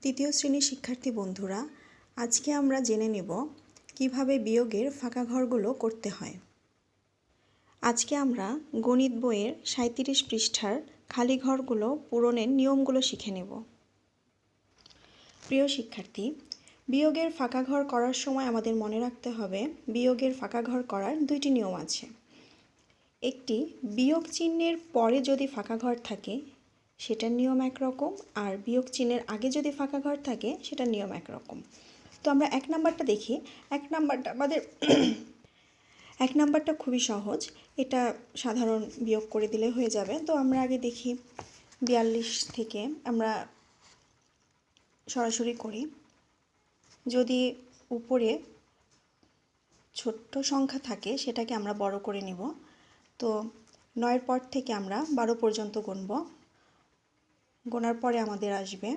তৃতীয় শ্রেণীর শিক্ষার্থী বন্ধুরা, আজকে আমরা জেনে নেব কিভাবে বিয়োগের ফাঁকা ঘরগুলো করতে হয়। আজকে আমরা গণিত বইয়ের 37 পৃষ্ঠার খালি ঘরগুলো পূরণের নিয়মগুলো শিখে নেব। প্রিয় শিক্ষার্থী, বিয়োগের ফাঁকা ঘর করার সময় আমাদের মনে রাখতে হবে বিয়োগের ফাঁকা ঘর করার দুইটি নিয়ম আছে। একটি, বিয়োগ চিহ্নের পরে যদি ফাঁকা ঘর থাকে সেটার নিয়ম একরকম, আর বিয়োগ চিহ্নের আগে যদি ফাঁকা ঘর থাকে সেটার নিয়ম একরকম। তো আমরা এক নাম্বারটা দেখি। এক নাম্বারটা খুবই সহজ, এটা সাধারণ বিয়োগ করে দিলে হয়ে যাবে। তো আমরা আগে দেখি 42 থেকে আমরা সরাসরি করি। যদি উপরে ছোট্ট সংখ্যা থাকে সেটাকে আমরা বড় করে নিব। তো 9-এর পর থেকে আমরা 12 পর্যন্ত গুনব। গোনার পরে আমাদের আসবে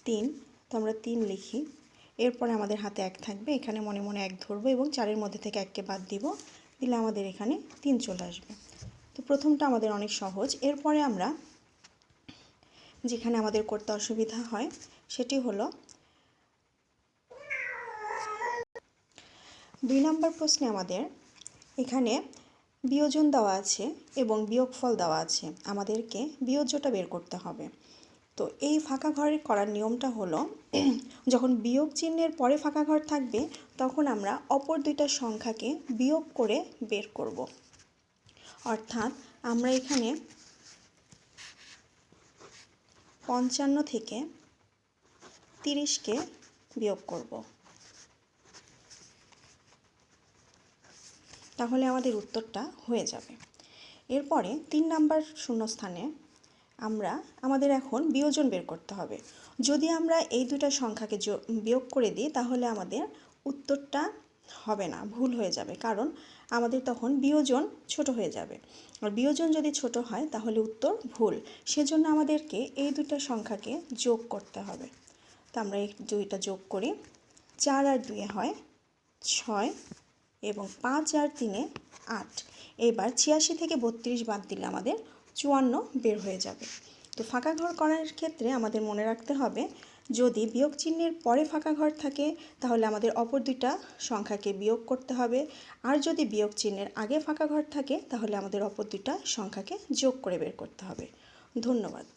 3, তো আমরা 3 লিখি। এরপরে আমাদের হাতে 1 থাকবে, এখানে মনে মনে 1 ধরবো এবং 4-এর মধ্যে থেকে 1কে বাদ দিব, দিলে আমাদের এখানে 3 চলে আসবে। তো প্রথমটা আমাদের অনেক সহজ। এরপরে আমরা যেখানে আমাদের করতে অসুবিধা হয় সেটি হলো 2 নম্বর প্রশ্নে আমাদের এখানে বিয়োজন দেওয়া আছে এবং বিয়োগফল দেওয়া আছে, আমাদেরকে বিয়োজ্যটা বের করতে হবে। তো এই ফাঁকা ঘরের করার নিয়মটা হলো, যখন বিয়োগ চিহ্নের পরে ফাঁকা ঘর থাকবে তখন আমরা অপর দুইটা সংখ্যাকে বিয়োগ করে বের করব। অর্থাৎ আমরা এখানে 55 থেকে 30কে বিয়োগ করব। তাহলে আমাদের উত্তরটা হয়ে যাবে। এরপরে 3 নাম্বার শূন্যস্থানে আমাদের এখন বিয়োজন বের করতে হবে। যদি আমরা এই দুটা সংখ্যাকে বিয়োগ করে দিই তাহলে আমাদের উত্তরটা হবে না, ভুল হয়ে যাবে, কারণ আমাদের তখন বিয়োজন ছোট হয়ে যাবে। আর বিয়োজন যদি ছোট হয় তাহলে উত্তর ভুল। সেজন্য আমাদেরকে এই দুটা সংখ্যাকে যোগ করতে হবে। তো আমরা এই দুইটা যোগ করি। 4 আর 2 হয় 6 এবং 5 আর 3 8। এবার 86 থেকে 32 বাদ দিলে আমাদের 54 বের হয়ে যাবে। তো ফাঁকা ঘর করার ক্ষেত্রে আমাদের মনে রাখতে হবে, যদি বিয়োগ চিহ্নের পরে ফাঁকা ঘর থাকে তাহলে আমাদের অপর দুইটা সংখ্যাকে বিয়োগ করতে হবে, আর যদি বিয়োগ চিহ্নের আগে ফাঁকা ঘর থাকে তাহলে আমাদের অপর দুইটা সংখ্যাকে যোগ করে বের করতে হবে। ধন্যবাদ।